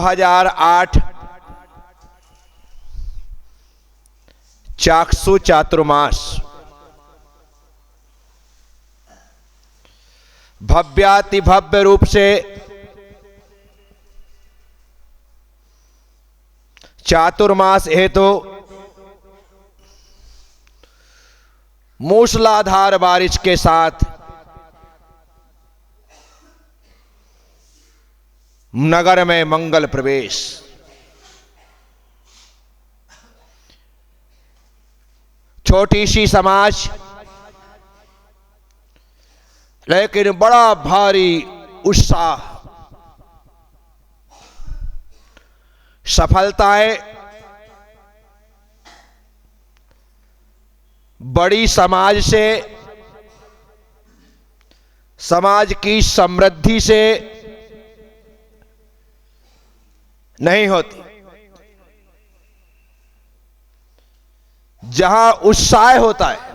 2008 चाक्षु चातुर्मास भव्याति भव्य रूप से चातुर्मास हेतु मूसलाधार बारिश के साथ नगर में मंगल प्रवेश। छोटी सी समाज लेकिन बड़ा भारी उत्साह, सफलताएं बड़ी समाज से, समाज की समृद्धि से नहीं होती। जहां उत्साह होता है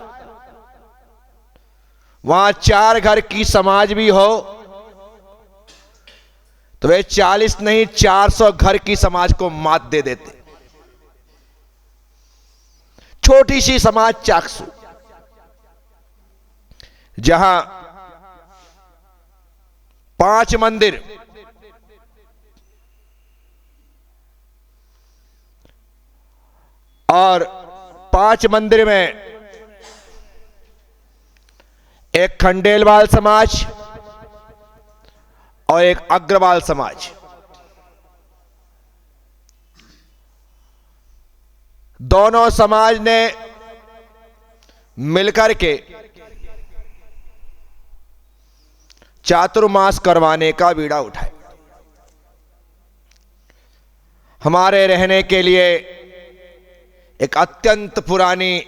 वहां 4 घर की समाज भी हो तो वे 40 नहीं 400 घर की समाज को मात दे देते। छोटी सी समाज चाक्षु, जहां 5 मंदिर और 5 मंदिर में एक खंडेलवाल समाज और एक अग्रवाल समाज, दोनों समाज ने मिलकर के चातुर्मास करवाने का बीड़ा उठाया। हमारे रहने के लिए एक अत्यंत पुरानी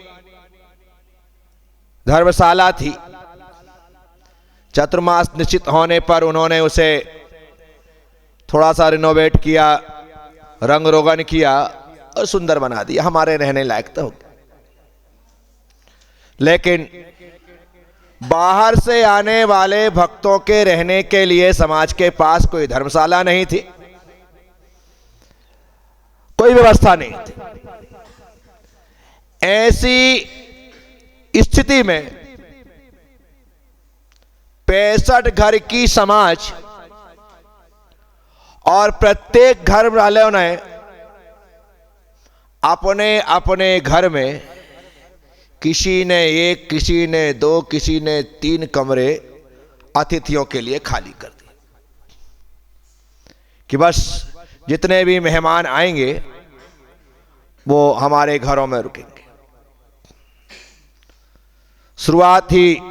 धर्मशाला थी। चातुर्मास निश्चित होने पर उन्होंने उसे थोड़ा सा रिनोवेट किया, रंग रोगन किया और सुंदर बना दिया। हमारे रहने लायक तो हो गया। लेकिन बाहर से आने वाले भक्तों के रहने के लिए समाज के पास कोई धर्मशाला नहीं थी, कोई व्यवस्था नहीं थी। ऐसी स्थिति में 65 घर की समाज और प्रत्येक घर वालों ने अपने अपने घर में किसी ने 1, किसी ने 2, किसी ने 3 कमरे अतिथियों के लिए खाली कर दिए कि बस जितने भी मेहमान आएंगे वो हमारे घरों में रुकेंगे। शुरुआत ही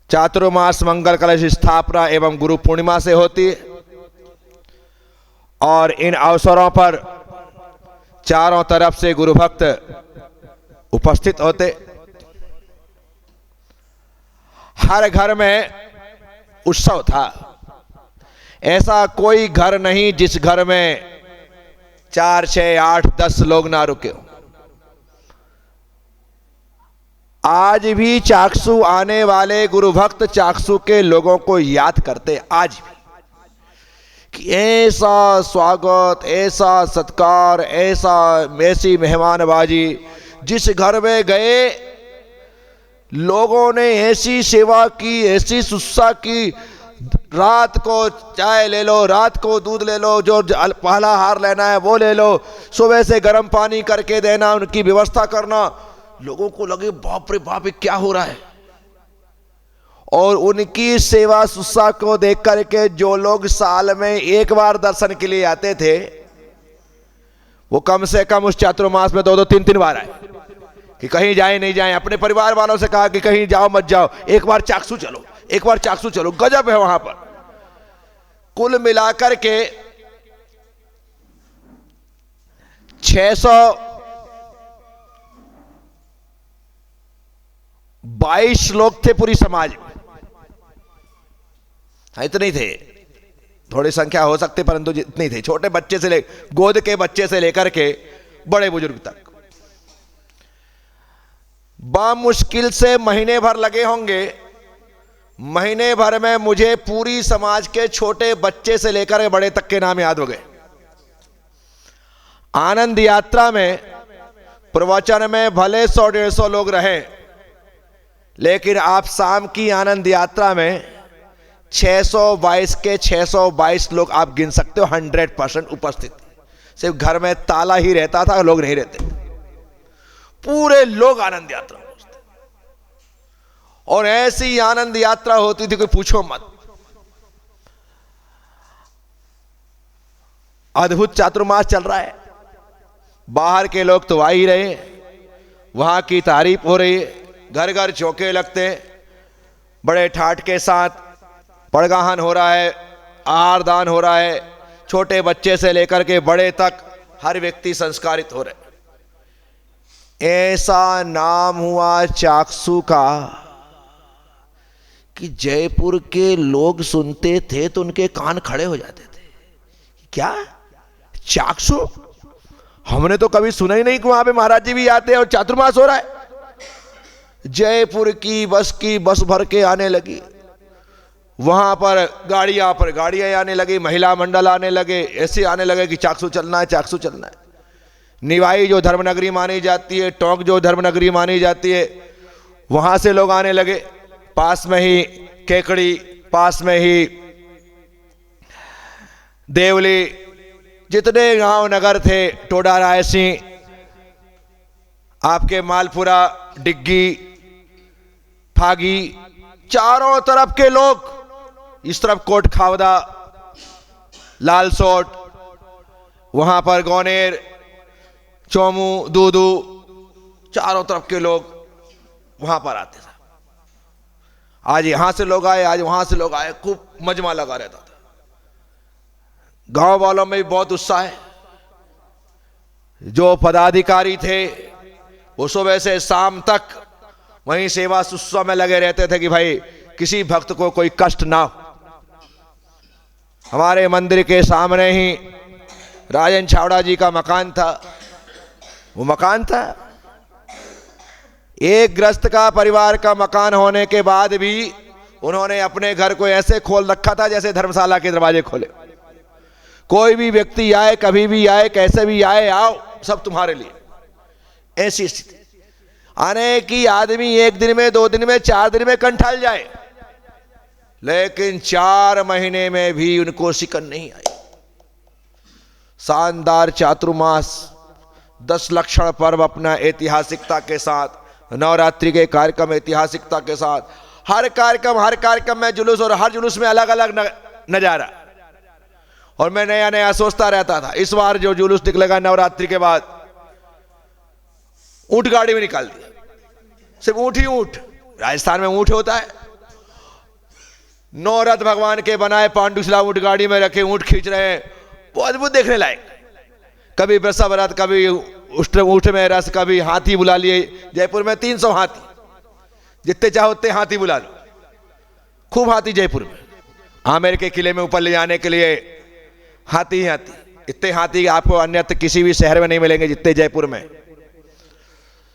चातुर्मास मंगल कलश स्थापना एवं गुरु पूर्णिमा से होती है और इन अवसरों पर चारों तरफ से गुरु भक्त उपस्थित होते। हर घर में उत्सव था। ऐसा कोई घर नहीं जिस घर में 4, 6, 8, 10 लोग ना रुके हो। आज भी चाक्षु आने वाले गुरु भक्त चाक्षु के लोगों को याद करते आज भी कि ऐसा स्वागत, ऐसा सत्कार, ऐसी मेहमानबाजी। जिस घर में गए लोगों ने ऐसी सेवा की, ऐसी शुश्रूषा की। रात को चाय ले लो, रात को दूध ले लो, जो पहला हार लेना है वो ले लो, सुबह से गर्म पानी करके देना, उनकी व्यवस्था करना। लोगों को लगे बाप रे बाप क्या हो रहा है। और उनकी सेवा शुश्रूषा को देख करके जो लोग साल में एक बार दर्शन के लिए आते थे वो कम से कम उस चातुर्मास में 2-2, 3-3 बार आए कि कहीं जाए नहीं जाए। अपने परिवार वालों से कहा कि कहीं जाओ मत जाओ, एक बार चाक्षु चलो, एक बार चाक्षु चलो। गजब है वहां पर। कुल मिलाकर के 622 लोग थे पूरी समाज में। इतने थे, थोड़ी संख्या हो सकती परंतु इतने थे। छोटे बच्चे से गोद के बच्चे से लेकर के बड़े बुजुर्ग तक। मुश्किल से महीने भर लगे होंगे महीने भर में मुझे पूरी समाज के छोटे बच्चे से लेकर बड़े तक के नाम याद हो गए। आनंद यात्रा में प्रवचन में भले 100-150 लोग रहे, लेकिन आप शाम की आनंद यात्रा में 622 के 622 लोग आप गिन सकते हो 100% उपस्थित। सिर्फ घर में ताला ही रहता था, लोग नहीं रहते, पूरे लोग आनंद यात्रा में। और ऐसी आनंद यात्रा होती थी कोई पूछो मत। अद्भुत चातुर्मास चल रहा है, बाहर के लोग तो आ ही रहे, वहां की तारीफ हो रही है, घर घर चौके लगते, बड़े ठाठ के साथ पड़गाहन हो रहा है, आहार दान हो रहा है, छोटे बच्चे से लेकर के बड़े तक हर व्यक्ति संस्कारित हो रहे। ऐसा नाम हुआ चाक्षु का कि जयपुर के लोग सुनते थे तो उनके कान खड़े हो जाते थे। क्या चाक्षु? हमने तो कभी सुना ही नहीं कि वहां पे महाराज जी भी आते हैं और चातुर्मास हो रहा है। जयपुर की बस भर के आने लगी, वहां पर गाड़ियां आने लगी, महिला मंडल आने लगे, ऐसे आने लगे कि चाक्षु चलना है, चाक्षु चलना है। निवाई जो धर्मनगरी मानी जाती है, टोंक जो धर्मनगरी मानी जाती है, वहां से लोग आने लगे। पास में ही केकड़ी, पास में ही देवली, जितने गांव नगर थे, टोडा रायसिंह, आपके मालपुरा, डिग्गी, फागी, चारों तरफ के लोग, इस तरफ कोट खावदा, लालसोट, वहां पर गौनेर, चोमू, दूदू, चारों तरफ के लोग वहां पर आते थे। आज यहां से लोग आए, आज वहां से लोग आए, खूब मजमा लगा रहता था। गांव वालों में भी बहुत उत्साह है। जो पदाधिकारी थे वो सुबह से शाम तक वहीं सेवा शुश्रूषा में लगे रहते थे कि भाई किसी भक्त को कोई कष्ट ना हो। हमारे मंदिर के सामने ही राजन छावड़ा जी का मकान था। वो मकान था, एक ग्रस्त का परिवार का मकान होने के बाद भी उन्होंने अपने घर को ऐसे खोल रखा था जैसे धर्मशाला के दरवाजे खोले। कोई भी व्यक्ति आए, कभी भी आए, कैसे भी आए, आओ, सब तुम्हारे लिए। ऐसी स्थिति आने की आदमी 1 दिन में, 2 दिन में, 4 दिन में कंठाल जाए, लेकिन 4 महीने में भी उनको शिकन नहीं आई। शानदार चातुर्मास, 10 लक्षण पर्व अपना ऐतिहासिकता के साथ, नवरात्रि के कार्यक्रम ऐतिहासिकता के साथ, हर कार्यक्रम में जुलूस, और हर जुलूस में अलग अलग नजारा। और मैं नया नया सोचता रहता था। इस बार जो जुलूस निकलेगा नवरात्रि के बाद, ऊंट गाड़ी में निकाल दिया, सिर्फ ऊंट ही ऊंट। राजस्थान में ऊंट होता है, 9 रथ भगवान के बनाए पांडुशिला ऊंट गाड़ी में रखे, ऊंट खींच रहे हैं, वो अद्भुत देखने लायक। कभी वृषभ रथ, कभी ऊंट में रस, कभी हाथी बुला लिए। जयपुर में 300 हाथी, जितने चाहो उतने हाथी बुला लो, खूब हाथी जयपुर में। आमेर के किले में ऊपर ले जाने के लिए हाथी ही हाथी, इतने हाथी आपको अन्यत्र किसी भी शहर में नहीं मिलेंगे जितने जयपुर में।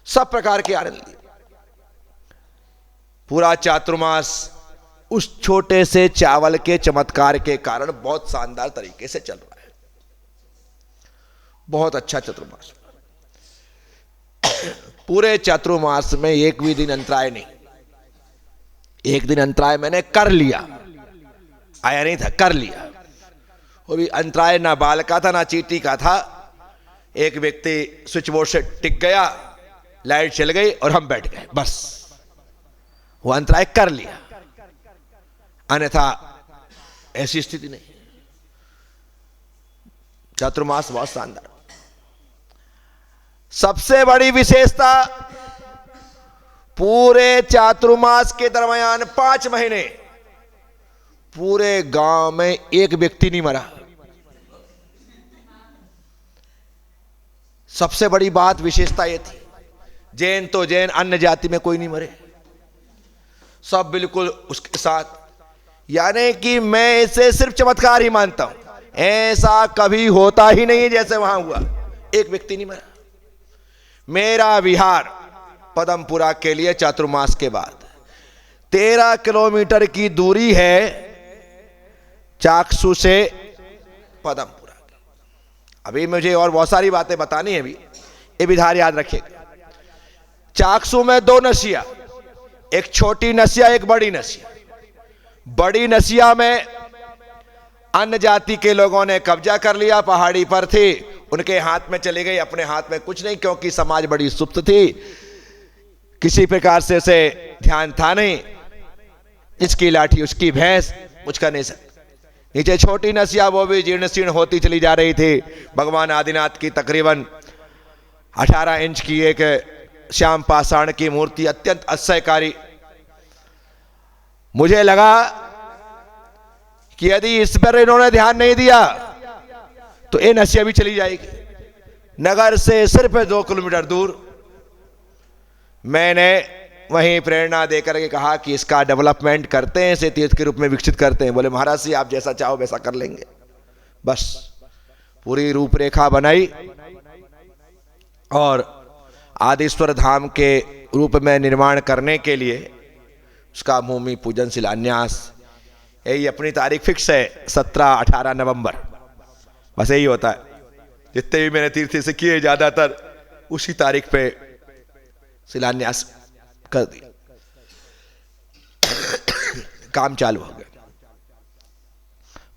सब प्रकार के आनंद लिए। पूरा चातुर्मास उस छोटे से चावल के चमत्कार के कारण बहुत शानदार तरीके से चल रहा है। बहुत अच्छा चातुर्मास। पूरे चातुर्मास में एक भी दिन अंतराय नहीं। एक दिन अंतराय मैंने कर लिया, आया नहीं था, कर लिया। वो भी अंतराय ना बाल का था ना चींटी का था। एक व्यक्ति स्विच बोर्ड से टिक गया, लाइट चल गई और हम बैठ गए, बस। वो अंतराय कर लिया, अन्यथा ऐसी स्थिति नहीं। चातुर्मास बहुत शानदार। सबसे बड़ी विशेषता, पूरे चातुर्मास के दरमियान 5 महीने पूरे गांव में एक व्यक्ति नहीं मरा। सबसे बड़ी बात, विशेषता यह थी, जैन तो जैन, अन्य जाति में कोई नहीं मरे, सब बिल्कुल उसके साथ। यानी कि मैं इसे सिर्फ चमत्कार ही मानता हूं, ऐसा कभी होता ही नहीं जैसे वहां हुआ। एक व्यक्ति नहीं मरा। मेरा विहार पदमपुरा के लिए चातुर्मास के बाद 13 किलोमीटर की दूरी है चाकसू से पदमपुरा। अभी मुझे और बहुत सारी बातें बतानी है, अभी ये भी ध्यान याद रखिएगा। चाकसू में 2 नसिया, एक छोटी नसिया एक बड़ी नसिया। बड़ी नसिया में अन्य जाति के लोगों ने कब्जा कर लिया, पहाड़ी पर थे, उनके हाथ में चली गई, अपने हाथ में कुछ नहीं, क्योंकि समाज बड़ी सुप्त थी, किसी प्रकार से उसे ध्यान था नहीं, इसकी लाठी उसकी भैंस, कुछ कर नहीं सकती। नीचे छोटी नसिया, वो भी जीर्ण शीर्ण होती चली जा रही थी। भगवान आदिनाथ की तकरीबन 18 इंच की एक श्याम पाषाण की मूर्ति, अत्यंत आश्चर्यकारी। मुझे लगा कि यदि इस पर इन्होंने ध्यान नहीं दिया तो ये नसिया भी चली जाएगी। नगर से सिर्फ 2 किलोमीटर दूर मैंने वहीं प्रेरणा देकर के कहा कि इसका डेवलपमेंट करते हैं, इसे तीर्थ के रूप में विकसित करते हैं। बोले महाराज जी आप जैसा चाहो वैसा कर लेंगे। बस पूरी रूपरेखा बनाई और आदिश्वर धाम के रूप में निर्माण करने के लिए उसका भूमि पूजन शिलान्यास, यही अपनी तारीख फिक्स है 17-18 नवंबर, बस यही होता है। जितने भी मैंने तीर्थ से किए ज्यादातर उसी तारीख पे शिलान्यास कर दिया। काम चालू हो गया।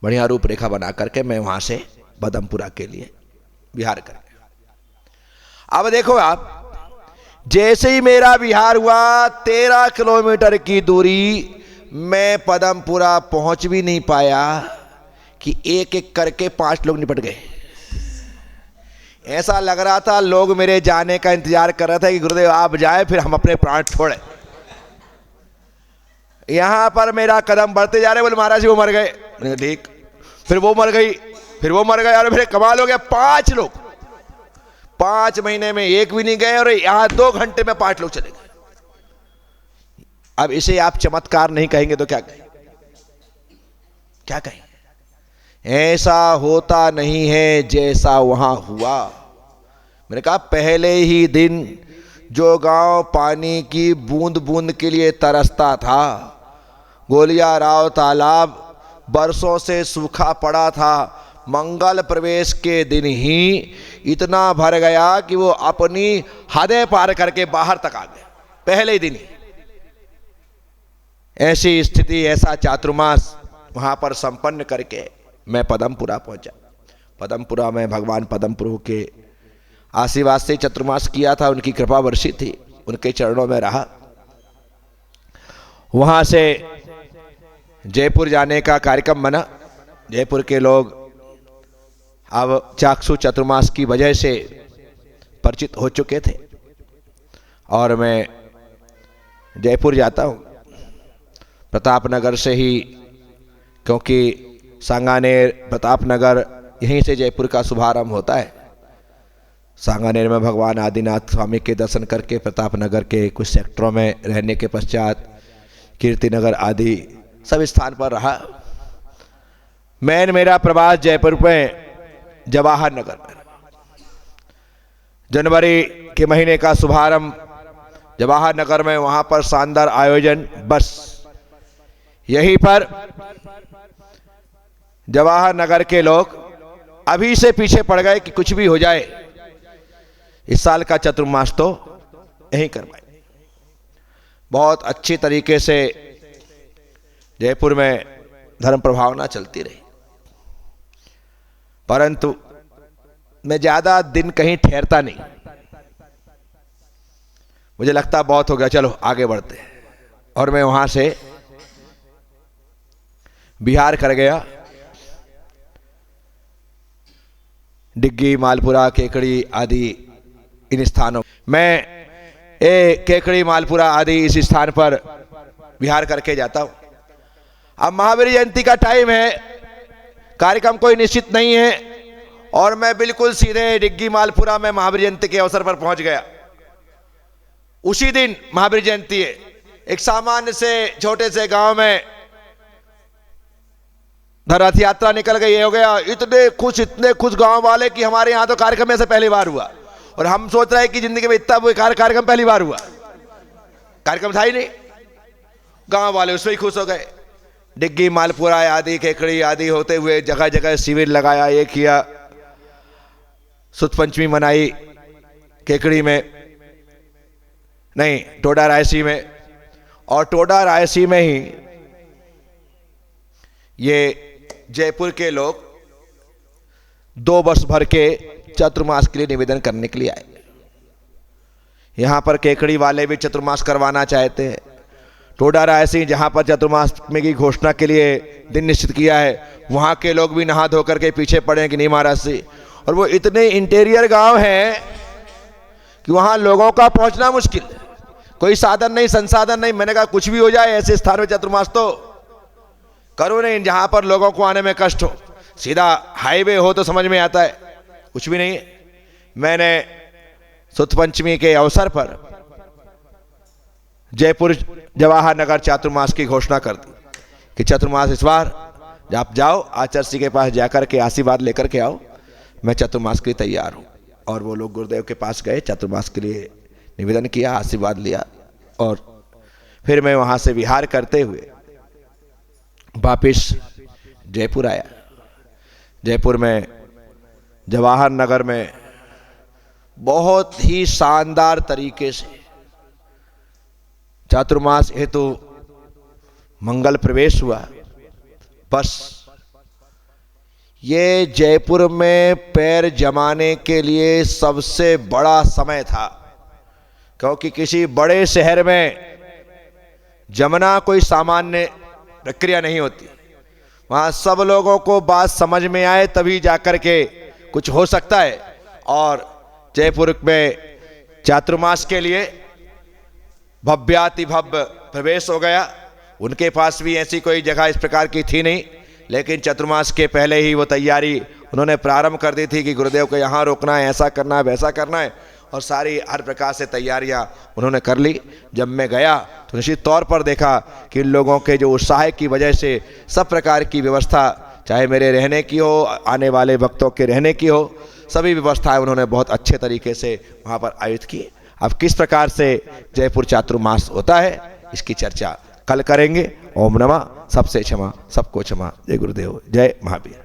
बढ़िया रूपरेखा बना करके मैं वहां से पदमपुरा के लिए बिहार कर गया। अब देखो आप, जैसे ही मेरा बिहार हुआ 13 किलोमीटर की दूरी, मैं पदमपुरा पहुंच भी नहीं पाया कि एक एक करके 5 लोग निपट गए। ऐसा लग रहा था लोग मेरे जाने का इंतजार कर रहे थे कि गुरुदेव आप जाए फिर हम अपने प्राण छोड़े। यहां पर मेरा कदम बढ़ते जा रहे, बोले महाराज जी वो मर गए। ठीक, फिर वो मर गई, फिर वो मर गए, और फिर कमाल हो गया 5 लोग। 5 महीने में एक भी नहीं गए और यहां 2 घंटे में 5 लोग चले गए। अब इसे आप चमत्कार नहीं कहेंगे तो क्या कहें? क्या कहें? ऐसा होता नहीं है जैसा वहां हुआ। मैंने कहा पहले ही दिन जो गांव पानी की बूंद बूंद के लिए तरसता था, गोलिया राव तालाब बरसों से सूखा पड़ा था, मंगल प्रवेश के दिन ही इतना भर गया कि वो अपनी हदें पार करके बाहर तक आ गया, पहले दिन ही। ऐसी स्थिति, ऐसा चातुर्मास वहां पर संपन्न करके मैं पदमपुरा पहुंचा। पदमपुरा में भगवान पदमपुरु के आशीर्वाद से चतुर्मास किया था, उनकी कृपा वर्षी थी, उनके चरणों में रहा। वहां से जयपुर जाने का कार्यक्रम बना। जयपुर के लोग अब चाकसू चतुर्मास की वजह से परिचित हो चुके थे और मैं जयपुर जाता हूं प्रतापनगर से ही, क्योंकि सांगानेर प्रतापनगर यहीं से जयपुर का शुभारंभ होता है। सांगानेर में भगवान आदिनाथ स्वामी के दर्शन करके प्रतापनगर के कुछ सेक्टरों में रहने के पश्चात कीर्तिनगर आदि सब स्थान पर रहा। मेरा प्रवास जयपुर में जवाहर नगर में, जनवरी के महीने का शुभारंभ जवाहर नगर में, वहां पर शानदार आयोजन। बस यहीं पर जवाहर नगर के लोग अभी से पीछे पड़ गए कि कुछ भी हो जाए इस साल का चतुर्मास तो यहीं करवाए। बहुत अच्छी तरीके से जयपुर में धर्म प्रभावना चलती रही, परंतु मैं ज्यादा दिन कहीं ठहरता नहीं। मुझे लगता बहुत हो गया, चलो आगे बढ़ते हैं। और मैं वहां से बिहार कर गया। डिग्गी, मालपुरा, केकड़ी आदि इन स्थानों मैं केकड़ी, मालपुरा आदि इस स्थान पर विहार करके जाता हूं। अब महावीर जयंती का टाइम है, कार्यक्रम कोई निश्चित नहीं है और मैं बिल्कुल सीधे डिग्गी मालपुरा में महावीर जयंती के अवसर पर पहुंच गया। उसी दिन महावीर जयंती है। एक सामान्य से छोटे से गांव में रथ यात्रा निकल गई, हो गया इतने खुश गांव वाले कि हमारे यहां तो कार्यक्रम ऐसे पहली बार हुआ, और हम सोच रहे हैं कि जिंदगी में इतना कार्यक्रम पहली बार हुआ। कार्यक्रम था ही नहीं। गांव वाले उसमें ही खुश हो गए। डिग्गी, मालपुरा आदि, केकड़ी आदि होते हुए जगह जगह शिविर लगाया, ये किया, सुत पंचमी मनाई केकड़ी में, नहीं टोडा रायसी में, और टोडा रायसी में ही ये जयपुर के लोग 2 वर्ष भर के चतुर्मास के लिए निवेदन करने के लिए आए। यहां पर केकड़ी वाले भी चतुर्मास करवाना चाहते हैं। टोडा रायसी जहां पर चतुर्मास में की घोषणा के लिए दिन निश्चित किया है, वहां के लोग भी नहा धो करके पीछे पड़े हैं कि नहीं महाराज से। और वो इतने इंटीरियर गांव हैं कि वहां लोगों का पहुंचना मुश्किल, कोई साधन नहीं, संसाधन नहीं। मैंने कहा कुछ भी हो जाए ऐसे स्थान में चतुर्मास तो करो नहीं जहां पर लोगों को आने में कष्ट हो। सीधा हाईवे हो तो समझ में आता है, कुछ भी नहीं है। मैंने सुत पंचमी के अवसर पर जयपुर जवाहर नगर चातुर्मास की घोषणा कर दी कि चतुर्मास इस बार आप जाओ आचार्य के पास जाकर के आशीर्वाद लेकर के आओ, मैं चतुर्मास के लिए तैयार हूं। और वो लोग गुरुदेव के पास गए, चतुर्मास के लिए निवेदन किया, आशीर्वाद लिया, और फिर मैं वहां से विहार करते हुए वापिस जयपुर आया। जयपुर में जवाहर नगर में बहुत ही शानदार तरीके से चातुर्मास हेतु मंगल प्रवेश हुआ। बस ये जयपुर में पैर जमाने के लिए सबसे बड़ा समय था, क्योंकि किसी बड़े शहर में जमना कोई सामान्य प्रक्रिया नहीं होती। वहाँ सब लोगों को बात समझ में आए तभी जाकर के कुछ हो सकता है। और जयपुर में चातुर्मास के लिए भव्याति भव्य प्रवेश हो गया। उनके पास भी ऐसी कोई जगह इस प्रकार की थी नहीं, लेकिन चतुर्मास के पहले ही वो तैयारी उन्होंने प्रारंभ कर दी थी कि गुरुदेव को यहाँ रोकना है, ऐसा करना है, वैसा करना है, और सारी हर प्रकार से तैयारियां उन्होंने कर ली। जब मैं गया तो निश्चित तौर पर देखा कि इन लोगों के जो उत्साह की वजह से सब प्रकार की व्यवस्था, चाहे मेरे रहने की हो, आने वाले भक्तों के रहने की हो, सभी व्यवस्थाएं उन्होंने बहुत अच्छे तरीके से वहाँ पर आयोजित की। अब किस प्रकार से जयपुर चातुर्मास होता है इसकी चर्चा कल करेंगे। ओम नमः, सबसे क्षमा, सबको क्षमा। जय गुरुदेव, जय महावीर।